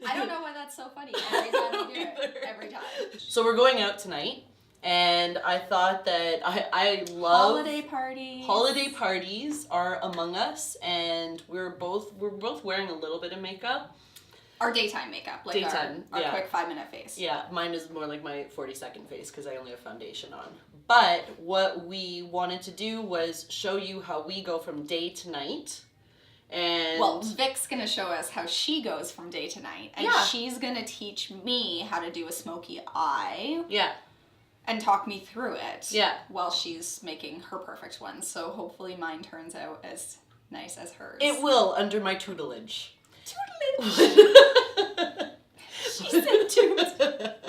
I don't know why that's so funny. Every time we do it. Every time. So we're going out tonight, and I thought that I love holiday parties. Holiday parties are among us, and we're both wearing a little bit of makeup. Our daytime makeup, like daytime, our quick 5-minute face. Yeah, mine is more like my 40-second face because I only have foundation on. But what we wanted to do was show you how we go from day to night. And well, Vic's gonna show us how she goes from day to night, and she's gonna teach me how to do a smoky eye. Yeah. And talk me through it. Yeah. While she's making her perfect one, so hopefully mine turns out as nice as hers. It will, under my tutelage. Tutelage. She said tutelage.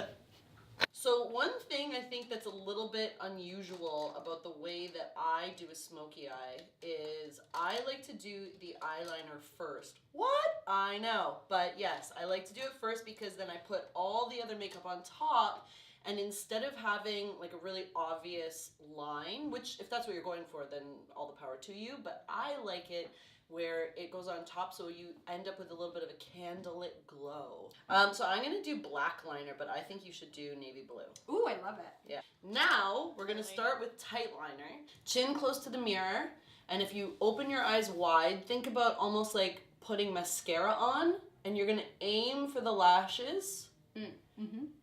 So one thing I think that's a little bit unusual about the way that I do a smoky eye is I like to do the eyeliner first. What? I know, but yes, I like to do it first because then I put all the other makeup on top, and instead of having like a really obvious line, which if that's what you're going for, then all the power to you, but I like it where it goes on top so you end up with a little bit of a candlelit glow. So I'm gonna do black liner, but I think you should do navy blue. Ooh, I love it. Yeah. Now we're gonna start with tight liner. Chin close to the mirror, and if you open your eyes wide, think about almost like putting mascara on, and you're gonna aim for the lashes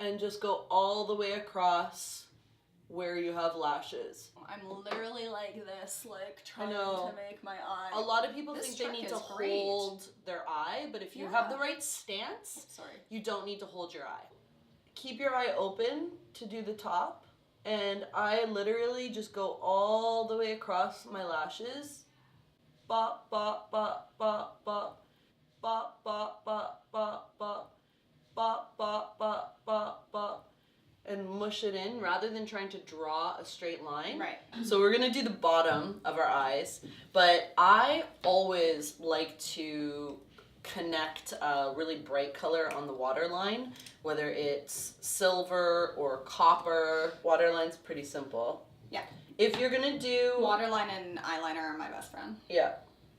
and just go all the way across where you have lashes. I'm literally like this, like trying to make my eye. A lot of people think they need to hold their eye, but if you have the right stance, you don't need to hold your eye. Keep your eye open to do the top, and I literally just go all the way across my lashes. Bop, bop, bop, bop, bop. Bop, bop, bop, bop, bop. Bop, bop, bop, bop, bop. And mush it in rather than trying to draw a straight line. Right. So we're gonna do the bottom of our eyes, but I always like to connect a really bright color on the waterline, whether it's silver or copper. Waterline's pretty simple. Yeah. If you're gonna do... Waterline and eyeliner are my best friend. Yeah.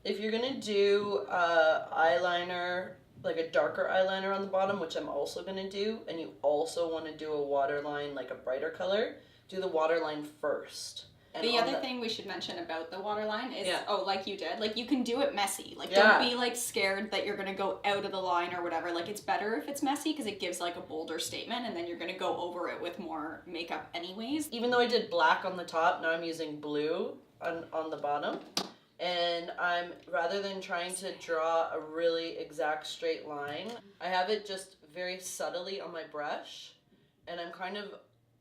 If you're gonna do eyeliner, like a darker eyeliner on the bottom, which I'm also going to do, and you also want to do a waterline, like a brighter color, do the waterline first. And the other thing we should mention about the waterline is, like you did, like you can do it messy. Like don't be like scared that you're going to go out of the line or whatever. Like it's better if it's messy because it gives like a bolder statement, and then you're going to go over it with more makeup anyways. Even though I did black on the top, now I'm using blue on the bottom. And I'm, rather than trying to draw a really exact straight line, I have it just very subtly on my brush, and I'm kind of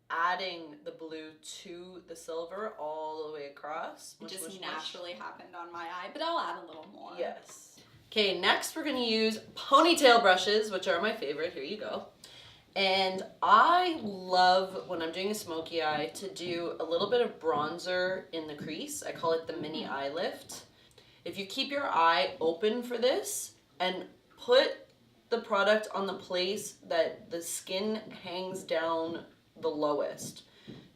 adding the blue to the silver all the way across. It just naturally happened on my eye, but I'll add a little more. Yes. Okay, next we're going to use ponytail brushes, which are my favorite. Here you go. And I love, when I'm doing a smoky eye, to do a little bit of bronzer in the crease. I call it the mini eye lift. If you keep your eye open for this and put the product on the place that the skin hangs down the lowest.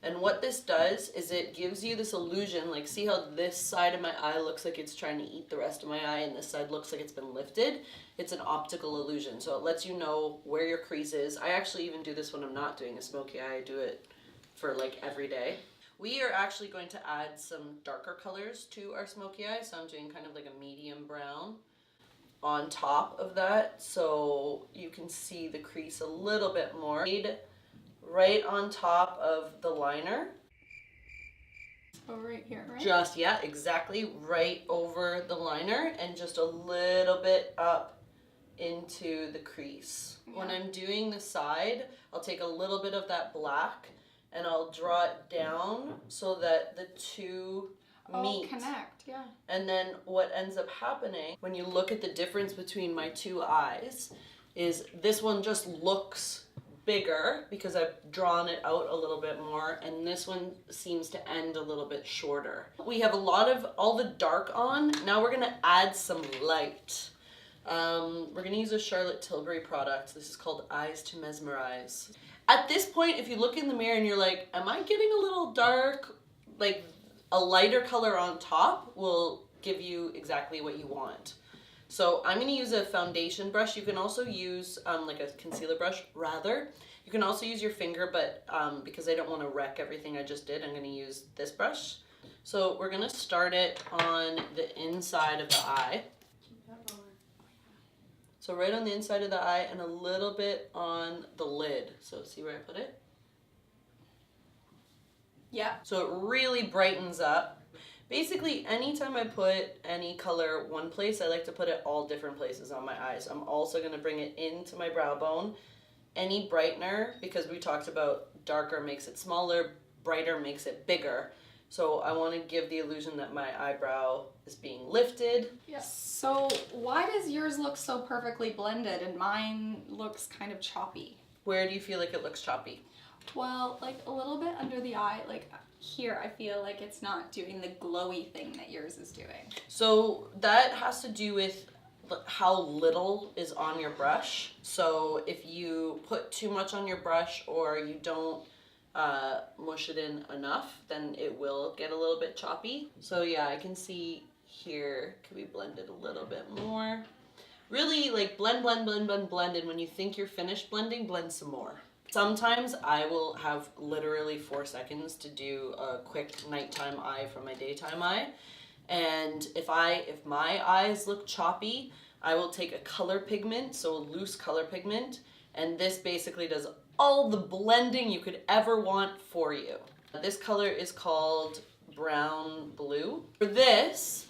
And what this does is it gives you this illusion, like see how this side of my eye looks like it's trying to eat the rest of my eye and this side looks like it's been lifted? It's an optical illusion, so it lets you know where your crease is. I actually even do this when I'm not doing a smoky eye. I do it for like every day. We are actually going to add some darker colors to our smoky eye, so I'm doing kind of like a medium brown on top of that so you can see the crease a little bit more. Right on top of the liner. Oh, right here, right? Just, yeah, exactly right over the liner and just a little bit up into the crease. Yeah. When I'm doing the side, I'll take a little bit of that black and I'll draw it down so that the two meet. Connect, yeah. And then what ends up happening when you look at the difference between my two eyes is this one just looks bigger because I've drawn it out a little bit more, and this one seems to end a little bit shorter. We have a lot of all the dark on. Now we're gonna add some light. We're gonna use a Charlotte Tilbury product. This is called Eyes to Mesmerize. At this point, if you look in the mirror and you're like, am I getting a little dark? Like a lighter color on top will give you exactly what you want. So I'm going to use a foundation brush. You can also use like a concealer brush, rather. You can also use your finger, but because I don't want to wreck everything I just did, I'm going to use this brush. So we're going to start it on the inside of the eye. So right on the inside of the eye and a little bit on the lid. So see where I put it? Yeah. So it really brightens up. Basically, anytime I put any color one place, I like to put it all different places on my eyes. I'm also going to bring it into my brow bone. Any brightener, because we talked about darker makes it smaller, brighter makes it bigger. So I want to give the illusion that my eyebrow is being lifted. Yeah. So why does yours look so perfectly blended and mine looks kind of choppy? Where do you feel like it looks choppy? Well, like a little bit under the eye, like here I feel like it's not doing the glowy thing that yours is doing. So that has to do with how little is on your brush. So if you put too much on your brush or you don't mush it in enough, then it will get a little bit choppy. So yeah, I can see here, can we blend it a little bit more? Really like blend, and when you think you're finished blending, blend some more. Sometimes I will have literally 4 seconds to do a quick nighttime eye from my daytime eye. And if my eyes look choppy, I will take a color pigment, so a loose color pigment, and this basically does all the blending you could ever want for you. This color is called brown blue. For this,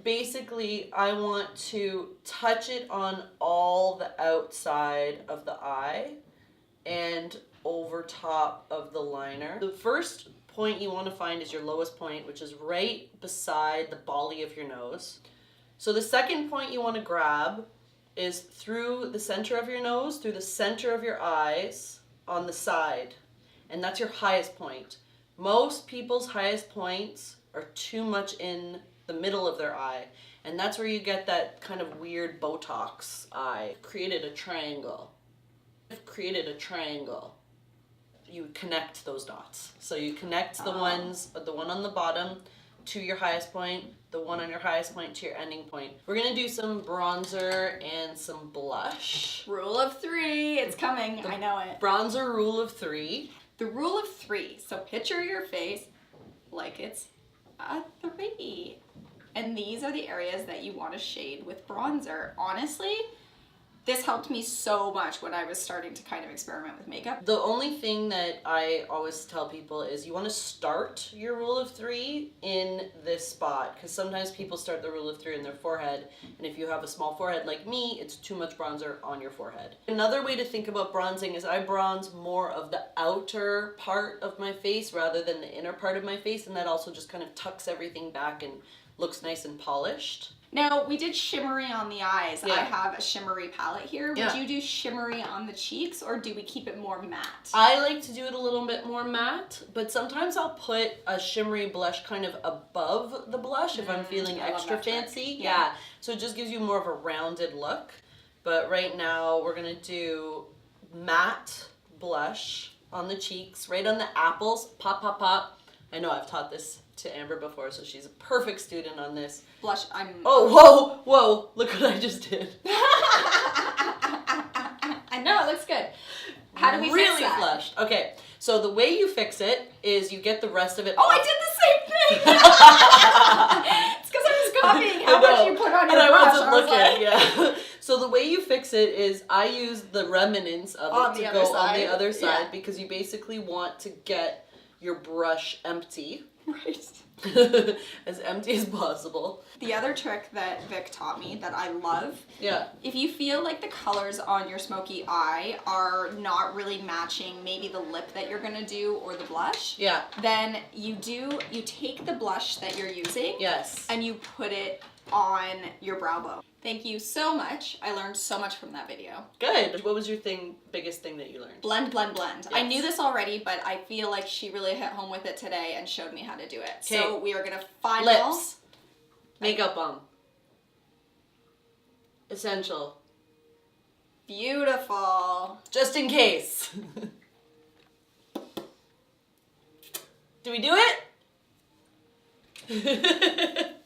basically I want to touch it on all the outside of the eye and over top of the liner. The first point you want to find is your lowest point, which is right beside the bolly of your nose. So the second point you want to grab is through the center of your nose, through the center of your eyes, on the side. And that's your highest point. Most people's highest points are too much in the middle of their eye. And that's where you get that kind of weird Botox eye. Created a triangle. You connect those dots. So you connect the one on the bottom to your highest point, the one on your highest point to your ending point. We're gonna do some bronzer and some blush. Rule of 3, it's coming, I know it. Bronzer rule of 3. The rule of 3, so picture your face like it's a 3. And these are the areas that you want to shade with bronzer. Honestly, this helped me so much when I was starting to kind of experiment with makeup. The only thing that I always tell people is you want to start your rule of 3 in this spot, because sometimes people start the rule of 3 in their forehead, and if you have a small forehead like me, it's too much bronzer on your forehead. Another way to think about bronzing is I bronze more of the outer part of my face rather than the inner part of my face, and that also just kind of tucks everything back and looks nice and polished. Now, we did shimmery on the eyes. Yeah. I have a shimmery palette here. Yeah. Would you do shimmery on the cheeks, or do we keep it more matte? I like to do it a little bit more matte, but sometimes I'll put a shimmery blush kind of above the blush if I'm feeling extra fancy. Yeah. So it just gives you more of a rounded look. But right now, we're going to do matte blush on the cheeks, right on the apples. Pop, pop, pop. I know I've taught this to Amber before, so she's a perfect student on this. Blush, Oh, whoa, look what I just did. I know, it looks good. How do we fix that? Really flushed. Okay, so the way you fix it is you get the rest of it Oh, off. I did the same thing! It's because I was copying how much you put on your brush. And I wasn't looking, yeah. So the way you fix it is I use the remnants of it to go on the other side, because you basically want to get your brush empty. Right. As empty as possible. The other trick that Vic taught me that I love, if you feel like the colors on your smoky eye are not really matching maybe the lip that you're gonna do or the blush, then you take the blush that you're using and you put it on your brow bone. Thank you so much. I learned so much from that video. Good. What was your biggest thing that you learned? Blend, blend, blend. Yes. I knew this already, but I feel like she really hit home with it today and showed me how to do it. So we are gonna lips. Makeup balm. Essential. Beautiful. Just in case. Do we do it?